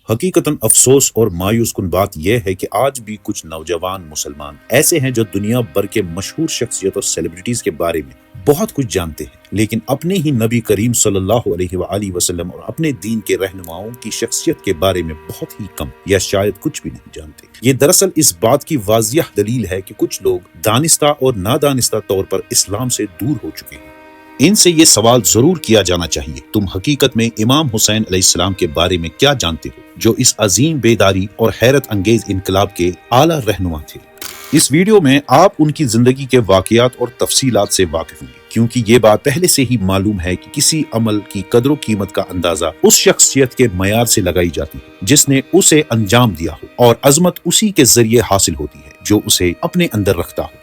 حقیقتاً افسوس اور مایوس کن بات یہ ہے کہ آج بھی کچھ نوجوان مسلمان ایسے ہیں جو دنیا بھر کے مشہور شخصیت اور سیلیبریٹیز کے بارے میں بہت کچھ جانتے ہیں، لیکن اپنے ہی نبی کریم صلی اللہ علیہ وآلہ وسلم اور اپنے دین کے رہنماؤں کی شخصیت کے بارے میں بہت ہی کم یا شاید کچھ بھی نہیں جانتے۔ یہ دراصل اس بات کی واضح دلیل ہے کہ کچھ لوگ دانستہ اور نادانستہ طور پر اسلام سے دور ہو چکے ہیں۔ ان سے یہ سوال ضرور کیا جانا چاہیے، تم حقیقت میں امام حسین علیہ السلام کے بارے میں کیا جانتے ہو، جو اس عظیم بیداری اور حیرت انگیز انقلاب کے اعلیٰ رہنما تھے؟ اس ویڈیو میں آپ ان کی زندگی کے واقعات اور تفصیلات سے واقف ہوں گے، کیونکہ یہ بات پہلے سے ہی معلوم ہے کہ کسی عمل کی قدر و قیمت کا اندازہ اس شخصیت کے معیار سے لگائی جاتی ہے جس نے اسے انجام دیا ہو، اور عظمت اسی کے ذریعے حاصل ہوتی ہے جو اسے اپنے اندر رکھتا ہو۔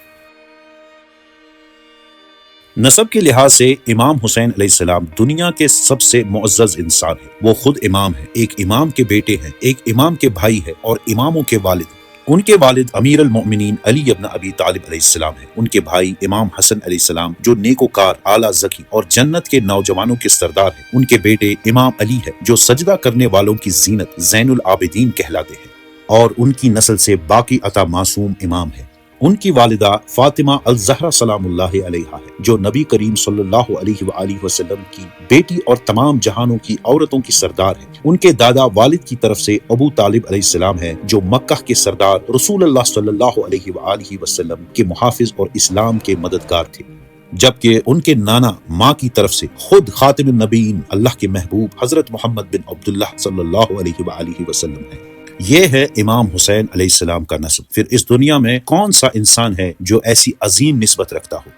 نسب کے لحاظ سے امام حسین علیہ السلام دنیا کے سب سے معزز انسان ہیں۔ وہ خود امام ہیں، ایک امام کے بیٹے ہیں، ایک امام کے بھائی ہیں اور اماموں کے والد ہیں۔ ان کے والد امیر المؤمنین علی ابن ابی طالب علیہ السلام ہیں۔ ان کے بھائی امام حسن علیہ السلام جو نیکوکار، اعلیٰ ذکی اور جنت کے نوجوانوں کے سردار ہیں۔ ان کے بیٹے امام علی ہے جو سجدہ کرنے والوں کی زینت زین العابدین کہلاتے ہیں، اور ان کی نسل سے باقی عطا معصوم امام ہے۔ ان کی والدہ فاطمہ الزہرا سلام اللہ علیہا ہے جو نبی کریم صلی اللہ علیہ وآلہ وسلم کی بیٹی اور تمام جہانوں کی عورتوں کی سردار ہے۔ ان کے دادا والد کی طرف سے ابو طالب علیہ السلام ہے جو مکہ کے سردار رسول اللہ صلی اللہ علیہ وآلہ وسلم کے محافظ اور اسلام کے مددگار تھے، جبکہ ان کے نانا ماں کی طرف سے خود خاتم النبیین اللہ کے محبوب حضرت محمد بن عبداللہ صلی اللہ علیہ وآلہ وسلم ہے۔ یہ ہے امام حسین علیہ السلام کا نسب۔ پھر اس دنیا میں کون سا انسان ہے جو ایسی عظیم نسبت رکھتا ہو؟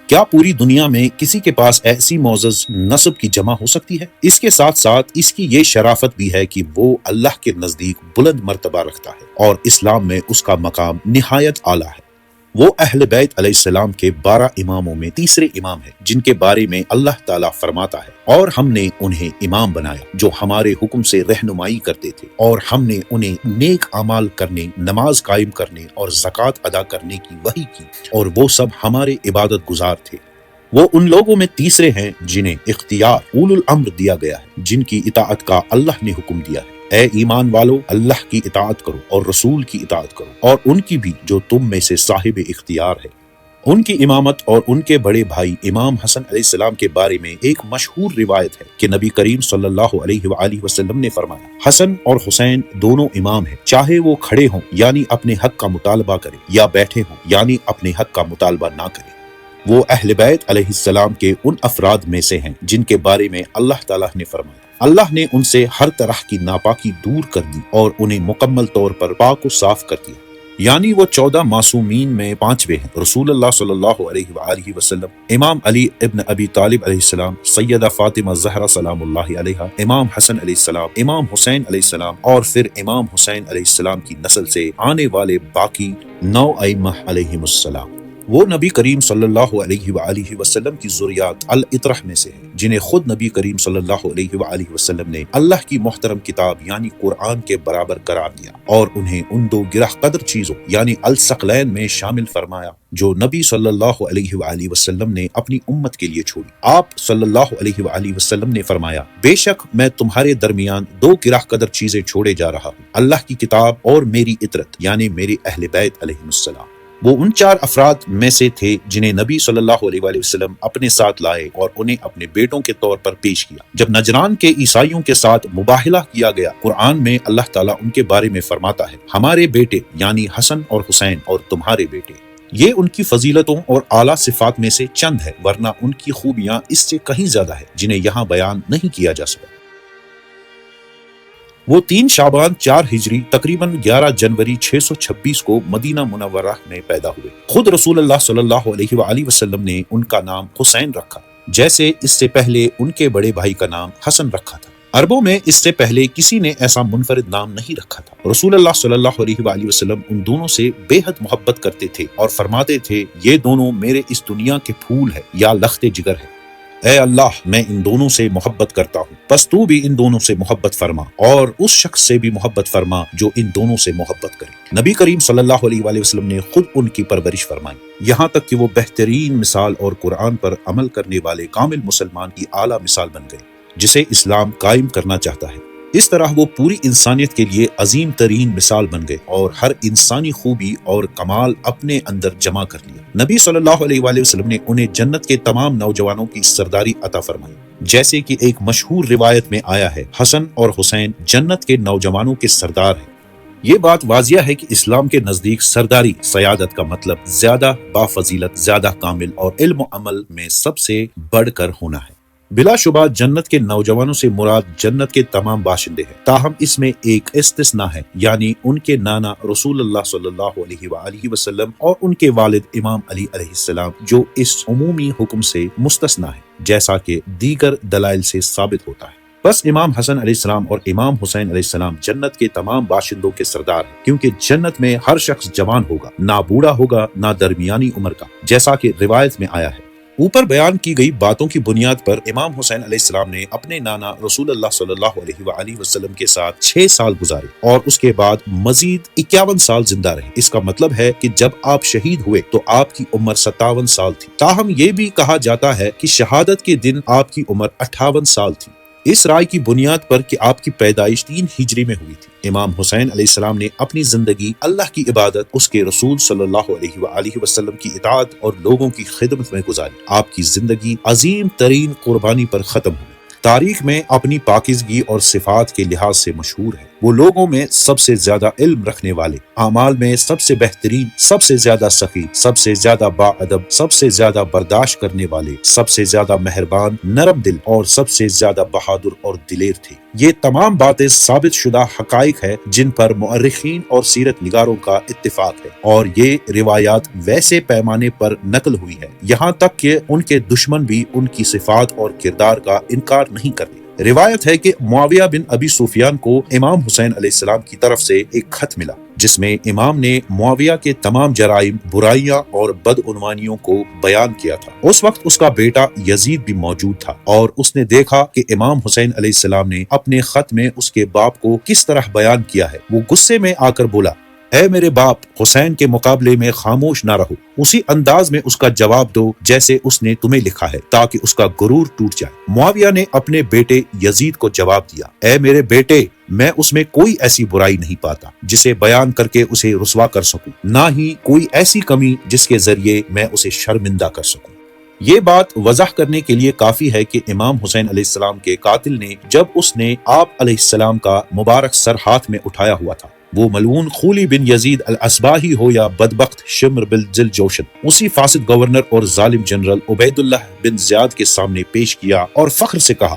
کیا پوری دنیا میں کسی کے پاس ایسی معزز نسب کی جمع ہو سکتی ہے؟ اس کے ساتھ ساتھ اس کی یہ شرافت بھی ہے کہ وہ اللہ کے نزدیک بلند مرتبہ رکھتا ہے اور اسلام میں اس کا مقام نہایت اعلیٰ ہے۔ وہ اہل بیت علیہ السلام کے 12 اماموں میں تیسرے امام ہیں، جن کے بارے میں اللہ تعالیٰ فرماتا ہے، اور ہم نے انہیں امام بنایا جو ہمارے حکم سے رہنمائی کرتے تھے، اور ہم نے انہیں نیک اعمال کرنے، نماز قائم کرنے اور زکوٰۃ ادا کرنے کی وحی کی، اور وہ سب ہمارے عبادت گزار تھے۔ وہ ان لوگوں میں تیسرے ہیں جنہیں اختیار اولو الامر دیا گیا ہے، جن کی اطاعت کا اللہ نے حکم دیا ہے۔ اے ایمان والو، اللہ کی اطاعت کرو اور رسول کی اطاعت کرو، اور ان کی بھی جو تم میں سے صاحب اختیار ہے۔ ان کی امامت اور ان کے بڑے بھائی امام حسن علیہ السلام کے بارے میں ایک مشہور روایت ہے کہ نبی کریم صلی اللہ علیہ وآلہ وسلم نے فرمایا، حسن اور حسین دونوں امام ہیں، چاہے وہ کھڑے ہوں یعنی اپنے حق کا مطالبہ کریں، یا بیٹھے ہوں یعنی اپنے حق کا مطالبہ نہ کریں۔ وہ اہل بیت علیہ السلام کے ان افراد میں سے ہیں جن کے بارے میں اللہ تعالیٰ نے فرمایا، اللہ نے ان سے ہر طرح کی ناپاکی دور کر دی اور انہیں مکمل طور پر پاک و صاف کر دیا، یعنی وہ 14 معصومین میں 5ویں ہیں، رسول اللہ صلی اللہ علیہ وآلہ وسلم، امام علی ابن ابی طالب علیہ السلام، سیدہ فاطمہ زہرا سلام اللہ علیہا، امام حسن علیہ السلام، امام حسین علیہ السلام، اور پھر امام حسین علیہ السلام کی نسل سے آنے والے باقی 9 ائمہ علیہم السلام۔ وہ نبی کریم صلی اللہ علیہ وآلہ وسلم کی ذریات الاطرح میں سے ہیں، جنہیں خود نبی کریم صلی اللہ علیہ وآلہ وسلم نے اللہ کی محترم کتاب یعنی قرآن کے برابر قرار دیا، اور انہیں ان 2 گرہ قدر چیزوں یعنی الثقلین میں شامل فرمایا جو نبی صلی اللہ علیہ وآلہ وسلم نے اپنی امت کے لیے چھوڑی۔ آپ صلی اللہ علیہ وآلہ وسلم نے فرمایا، بے شک میں تمہارے درمیان 2 گرہ قدر چیزیں چھوڑے جا رہا ہوں، اللہ کی کتاب اور میری اطرت یعنی میرے اہل بیت علیہم السلام۔ وہ ان 4 افراد میں سے تھے جنہیں نبی صلی اللہ علیہ وآلہ وسلم اپنے ساتھ لائے اور انہیں اپنے بیٹوں کے طور پر پیش کیا۔ جب نجران کے عیسائیوں کے ساتھ مباہلہ کیا گیا، قرآن میں اللہ تعالیٰ ان کے بارے میں فرماتا ہے، ہمارے بیٹے یعنی حسن اور حسین اور تمہارے بیٹے۔ یہ ان کی فضیلتوں اور اعلیٰ صفات میں سے چند ہے، ورنہ ان کی خوبیاں اس سے کہیں زیادہ ہے جنہیں یہاں بیان نہیں کیا جا سکتا۔ وہ 3 شعبان 4 ہجری تقریباً 11 جنوری 626 کو مدینہ منورہ میں پیدا ہوئے۔ خود رسول اللہ صلی اللہ علیہ وآلہ وسلم نے ان کا نام حسین رکھا، جیسے اس سے پہلے ان کے بڑے بھائی کا نام حسن رکھا تھا۔ عربوں میں اس سے پہلے کسی نے ایسا منفرد نام نہیں رکھا تھا۔ رسول اللہ صلی اللہ علیہ وآلہ وسلم ان دونوں سے بے حد محبت کرتے تھے اور فرماتے تھے، یہ دونوں میرے اس دنیا کے پھول ہے یا لخت جگر ہے۔ اے اللہ، میں ان دونوں سے محبت کرتا ہوں، پس تو بھی ان دونوں سے محبت فرما، اور اس شخص سے بھی محبت فرما جو ان دونوں سے محبت کرے۔ نبی کریم صلی اللہ علیہ وآلہ وسلم نے خود ان کی پرورش فرمائی، یہاں تک کہ وہ بہترین مثال اور قرآن پر عمل کرنے والے کامل مسلمان کی اعلیٰ مثال بن گئے، جسے اسلام قائم کرنا چاہتا ہے۔ اس طرح وہ پوری انسانیت کے لیے عظیم ترین مثال بن گئے اور ہر انسانی خوبی اور کمال اپنے اندر جمع کر لیا۔ نبی صلی اللہ علیہ وآلہ وسلم نے انہیں جنت کے تمام نوجوانوں کی سرداری عطا فرمائی، جیسے کہ ایک مشہور روایت میں آیا ہے، حسن اور حسین جنت کے نوجوانوں کے سردار ہیں۔ یہ بات واضح ہے کہ اسلام کے نزدیک سرداری سیادت کا مطلب زیادہ بافضیلت، زیادہ کامل اور علم و عمل میں سب سے بڑھ کر ہونا ہے۔ بلا شبہ جنت کے نوجوانوں سے مراد جنت کے تمام باشندے ہیں، تاہم اس میں ایک استثناء ہے، یعنی ان کے نانا رسول اللہ صلی اللہ علیہ وآلہ وسلم اور ان کے والد امام علی علیہ السلام، جو اس عمومی حکم سے مستثنیٰ ہے، جیسا کہ دیگر دلائل سے ثابت ہوتا ہے۔ بس امام حسن علیہ السلام اور امام حسین علیہ السلام جنت کے تمام باشندوں کے سردار ہیں، کیونکہ جنت میں ہر شخص جوان ہوگا، نہ بوڑھا ہوگا نہ درمیانی عمر کا، جیسا کہ روایت میں آیا ہے۔ اوپر بیان کی گئی باتوں کی بنیاد پر امام حسین علیہ السلام نے اپنے نانا رسول اللہ صلی اللہ علیہ وآلہ وسلم کے ساتھ 6 سال گزارے اور اس کے بعد مزید 51 سال زندہ رہے۔ اس کا مطلب ہے کہ جب آپ شہید ہوئے تو آپ کی عمر 57 سال تھی، تاہم یہ بھی کہا جاتا ہے کہ شہادت کے دن آپ کی عمر 58 سال تھی، اس رائے کی بنیاد پر کہ آپ کی پیدائش 3 ہجری میں ہوئی تھی۔ امام حسین علیہ السلام نے اپنی زندگی اللہ کی عبادت، اس کے رسول صلی اللہ علیہ وآلہ وسلم کی اطاعت اور لوگوں کی خدمت میں گزاری۔ آپ کی زندگی عظیم ترین قربانی پر ختم ہوئی۔ تاریخ میں اپنی پاکیزگی اور صفات کے لحاظ سے مشہور ہے۔ وہ لوگوں میں سب سے زیادہ علم رکھنے والے، اعمال میں سب سے بہترین، سب سے زیادہ سخی، سب سے زیادہ باادب، سب سے زیادہ برداشت کرنے والے، سب سے زیادہ مہربان، نرم دل اور سب سے زیادہ بہادر اور دلیر تھے۔ یہ تمام باتیں ثابت شدہ حقائق ہے جن پر مؤرخین اور سیرت نگاروں کا اتفاق ہے، اور یہ روایات ویسے پیمانے پر نقل ہوئی ہے یہاں تک کہ ان کے دشمن بھی ان کی صفات اور کردار کا انکار نہیں کرتے۔ روایت ہے کہ معاویہ بن ابی سفیان کو امام حسین علیہ السلام کی طرف سے ایک خط ملا، جس میں امام نے معاویہ کے تمام جرائم، برائیاں اور بدعنوانیوں کو بیان کیا تھا۔ اس وقت اس کا بیٹا یزید بھی موجود تھا اور اس نے دیکھا کہ امام حسین علیہ السلام نے اپنے خط میں اس کے باپ کو کس طرح بیان کیا ہے۔ وہ غصے میں آ کر بولا، اے میرے باپ، حسین کے مقابلے میں خاموش نہ رہو، اسی انداز میں اس کا جواب دو جیسے اس نے تمہیں لکھا ہے، تاکہ اس کا غرور ٹوٹ جائے۔ معاویہ نے اپنے بیٹے یزید کو جواب دیا، اے میرے بیٹے، میں اس میں کوئی ایسی برائی نہیں پاتا جسے بیان کر کے اسے رسوا کر سکوں، نہ ہی کوئی ایسی کمی جس کے ذریعے میں اسے شرمندہ کر سکوں۔ یہ بات وضاح کرنے کے لیے کافی ہے کہ امام حسین علیہ السلام کے قاتل نے جب اس نے آپ علیہ السلام کا مبارک سر ہاتھ میں اٹھایا ہوا تھا، وہ ملعون خولی بن یزید الاصباہی ہو یا بدبخت شمر بن ذوالجوشن، اسی فاسد گورنر اور ظالم جنرل عبید اللہ بن زیاد کے سامنے پیش کیا اور فخر سے کہا،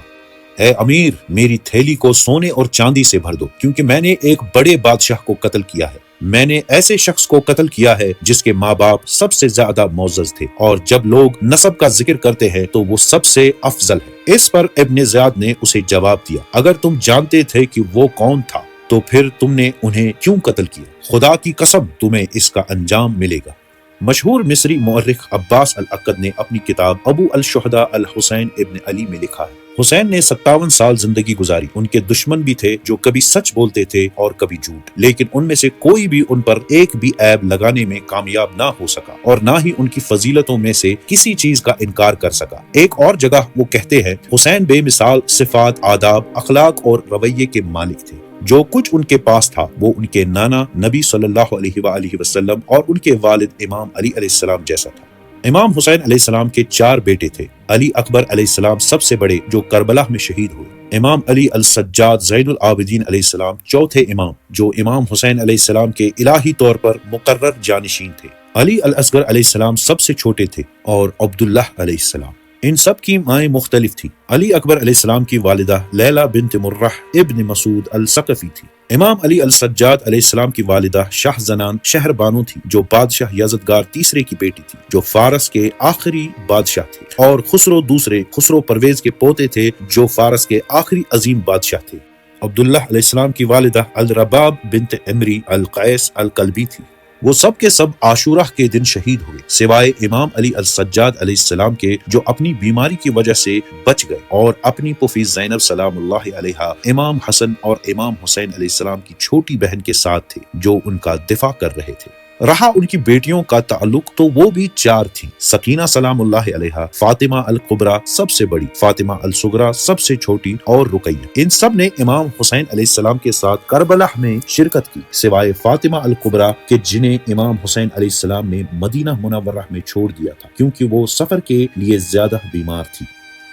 اے امیر، میری تھیلی کو سونے اور چاندی سے بھر دو، کیونکہ میں نے ایک بڑے بادشاہ کو قتل کیا ہے۔ میں نے ایسے شخص کو قتل کیا ہے جس کے ماں باپ سب سے زیادہ معزز تھے، اور جب لوگ نسب کا ذکر کرتے ہیں تو وہ سب سے افضل ہے۔ اس پر ابن زیاد نے اسے جواب دیا، اگر تم جانتے تھے کہ وہ کون تھا تو پھر تم نے انہیں کیوں قتل کیا؟ خدا کی قسم تمہیں اس کا انجام ملے گا۔ مشہور مصری مورخ عباس العقد نے اپنی کتاب ابو الشہداء الحسین ابن علی میں لکھا ہے، حسین نے 57 سال زندگی گزاری۔ ان کے دشمن بھی تھے جو کبھی سچ بولتے تھے اور کبھی جھوٹ، لیکن ان میں سے کوئی بھی ان پر ایک بھی عیب لگانے میں کامیاب نہ ہو سکا، اور نہ ہی ان کی فضیلتوں میں سے کسی چیز کا انکار کر سکا۔ ایک اور جگہ وہ کہتے ہیں، حسین بے مثال صفات، آداب، اخلاق اور رویے کے مالک تھے۔ جو کچھ ان کے پاس تھا وہ ان کے نانا نبی صلی اللہ علیہ وآلہ وسلم اور ان کے والد امام علی علیہ السلام جیسا تھا۔ امام حسین علیہ السلام کے 4 بیٹے تھے۔ علی اکبر علیہ السلام سب سے بڑے، جو کربلا میں شہید ہوئے۔ امام علی السجاد زین العابدین علیہ السلام چوتھے امام، جو امام حسین علیہ السلام کے الہی طور پر مقرر جانشین تھے۔ علی الاصغر علیہ السلام سب سے چھوٹے تھے، اور عبداللہ علیہ السلام۔ ان سب کی مائیں مختلف تھیں۔ علی اکبر علیہ السلام کی والدہ لیلہ بنت مرہ ابن مسعود الثقفی تھی۔ امام علی السجاد علیہ السلام کی والدہ شاہ زنان شہر بانو تھی، جو بادشاہ یزدگار تیسرے کی بیٹی تھی، جو فارس کے آخری بادشاہ تھے، اور خسرو دوسرے، خسرو پرویز کے پوتے تھے، جو فارس کے آخری عظیم بادشاہ تھے۔ عبداللہ علیہ السلام کی والدہ الرباب بنت عمری القیس القلبی تھی۔ وہ سب کے سب عاشورہ کے دن شہید ہوئے، سوائے امام علی السجاد علیہ السلام کے، جو اپنی بیماری کی وجہ سے بچ گئے اور اپنی پھوپھی زینب سلام اللہ علیہا، امام حسن اور امام حسین علیہ السلام کی چھوٹی بہن کے ساتھ تھے، جو ان کا دفاع کر رہے تھے۔ رہا ان کی بیٹیوں کا تعلق تو وہ بھی 4 تھی، سکینہ سلام اللہ علیہا، فاطمہ الکبریٰ سب سے بڑی، فاطمہ الصغریٰ سب سے چھوٹی، اور رقیہ۔ ان سب نے امام حسین علیہ السلام کے ساتھ کربلا میں شرکت کی، سوائے فاطمہ الکبریٰ کے جنہیں امام حسین علیہ السلام نے مدینہ منورہ میں چھوڑ دیا تھا کیونکہ وہ سفر کے لیے زیادہ بیمار تھی۔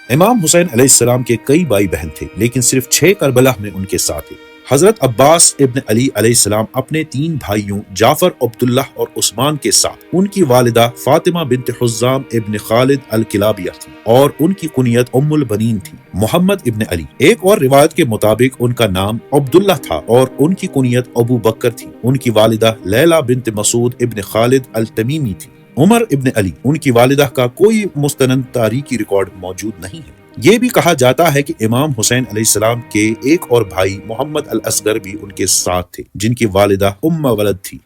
امام حسین علیہ السلام کے کئی بھائی بہن تھے لیکن صرف 6 کربلا میں ان کے ساتھ تھے۔ حضرت عباس ابن علی علیہ السلام اپنے 3 بھائیوں جعفر، عبداللہ اور عثمان کے ساتھ، ان کی والدہ فاطمہ بنت حزام ابن خالد الکلابیہ تھی اور ان کی کنیت ام البنین تھی۔ محمد ابن علی، ایک اور روایت کے مطابق ان کا نام عبداللہ تھا اور ان کی کنیت ابو بکر تھی۔ ان کی والدہ لیلہ بنت مسعود ابن خالد التمیمی تھی۔ عمر ابن علی، ان کی والدہ کا کوئی مستند تاریخی ریکارڈ موجود نہیں ہے۔ یہ بھی کہا جاتا ہے کہ امام حسین علیہ السلام کے ایک اور بھائی محمد الاصغر بھی ان کے ساتھ تھے جن کی والدہ ام ولد تھی۔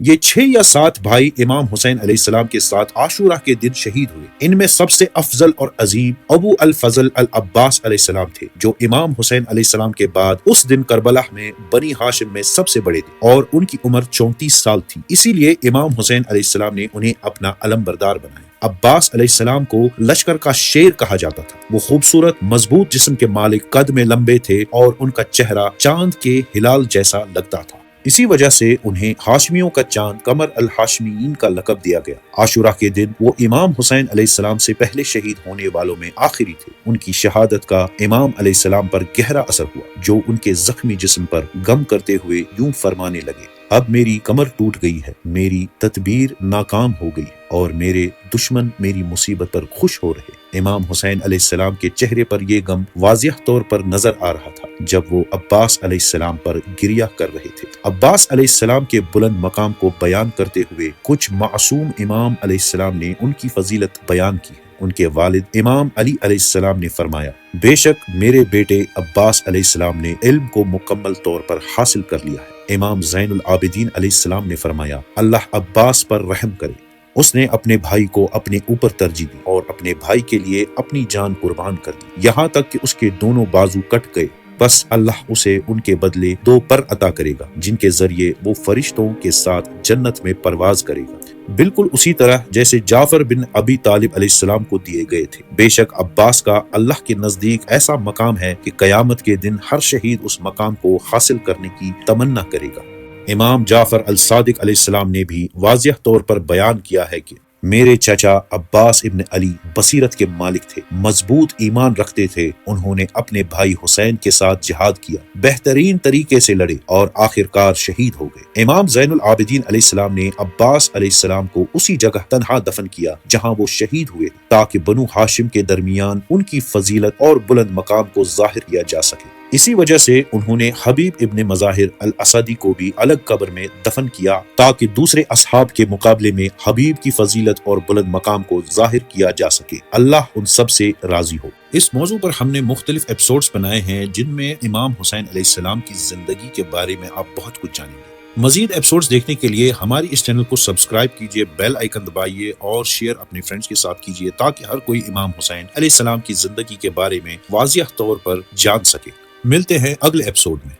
یہ 6 یا 7 بھائی امام حسین علیہ السلام کے ساتھ عاشورہ کے دن شہید ہوئے۔ ان میں سب سے افضل اور عظیم ابو الفضل العباس علیہ السلام تھے جو امام حسین علیہ السلام کے بعد اس دن کربلا میں بنی ہاشم میں سب سے بڑے تھے اور ان کی عمر 34 سال تھی، اسی لیے امام حسین علیہ السلام نے انہیں اپنا علم بردار بنایا۔ عباس علیہ السلام کو لشکر کا شیر کہا جاتا تھا۔ وہ خوبصورت مضبوط جسم کے مالک، قد میں لمبے تھے اور ان کا چہرہ چاند کے ہلال جیسا لگتا تھا، اسی وجہ سے انہیں ہاشمیوں کا چاند، قمر الہاشمیین کا لقب دیا گیا۔ عاشورہ کے دن وہ امام حسین علیہ السلام سے پہلے شہید ہونے والوں میں آخری تھے۔ ان کی شہادت کا امام علیہ السلام پر گہرا اثر ہوا جو ان کے زخمی جسم پر غم کرتے ہوئے یوں فرمانے لگے: اب میری کمر ٹوٹ گئی ہے، میری تدبیر ناکام ہو گئی اور میرے دشمن میری مصیبت پر خوش ہو رہے۔ امام حسین علیہ السلام کے چہرے پر یہ غم واضح طور پر نظر آ رہا تھا جب وہ عباس علیہ السلام پر گریہ کر رہے تھے۔ عباس علیہ السلام کے بلند مقام کو بیان کرتے ہوئے کچھ معصوم امام علیہ السلام نے ان کی فضیلت بیان کی ہے۔ ان کے والد امام علی علیہ السلام نے فرمایا: بے شک میرے بیٹے عباس علیہ السلام نے علم کو مکمل طور پر حاصل کر لیا ہے۔ امام زین العابدین علیہ السلام نے فرمایا: اللہ عباس پر رحم کرے، اس نے اپنے بھائی کو اپنے اوپر ترجیح دی اور اپنے بھائی کے لیے اپنی جان قربان کر دی، یہاں تک کہ اس کے دونوں بازو کٹ گئے۔ بس اللہ اسے ان کے بدلے 2 پر عطا کرے گا جن کے ذریعے وہ فرشتوں کے ساتھ جنت میں پرواز کرے گا، بالکل اسی طرح جیسے جعفر بن ابی طالب علیہ السلام کو دیے گئے تھے۔ بے شک عباس کا اللہ کے نزدیک ایسا مقام ہے کہ قیامت کے دن ہر شہید اس مقام کو حاصل کرنے کی تمنا کرے گا۔ امام جعفر الصادق علیہ السلام نے بھی واضح طور پر بیان کیا ہے کہ میرے چچا عباس ابن علی بصیرت کے مالک تھے، مضبوط ایمان رکھتے تھے، انہوں نے اپنے بھائی حسین کے ساتھ جہاد کیا، بہترین طریقے سے لڑے اور آخرکار شہید ہو گئے۔ امام زین العابدین علیہ السلام نے عباس علیہ السلام کو اسی جگہ تنہا دفن کیا جہاں وہ شہید ہوئے تاکہ بنو ہاشم کے درمیان ان کی فضیلت اور بلند مقام کو ظاہر کیا جا سکے۔ اسی وجہ سے انہوں نے حبیب ابن مظاہر الاسدی کو بھی الگ قبر میں دفن کیا تاکہ دوسرے اصحاب کے مقابلے میں حبیب کی فضیلت اور بلند مقام کو ظاہر کیا جا سکے۔ اللہ ان سب سے راضی ہو۔ اس موضوع پر ہم نے مختلف ایپیسوڈز بنائے ہیں جن میں امام حسین علیہ السلام کی زندگی کے بارے میں آپ بہت کچھ جانیں گے۔ مزید ایپیسوڈز دیکھنے کے لیے ہماری اس چینل کو سبسکرائب کیجئے، بیل آئیکن دبائیے اور شیئر اپنے فرینڈز کے ساتھ کیجئے تاکہ ہر کوئی امام حسین علیہ السلام کی زندگی کے بارے میں واضح طور پر جان سکے۔ ملتے ہیں اگلے ایپیسوڈ میں۔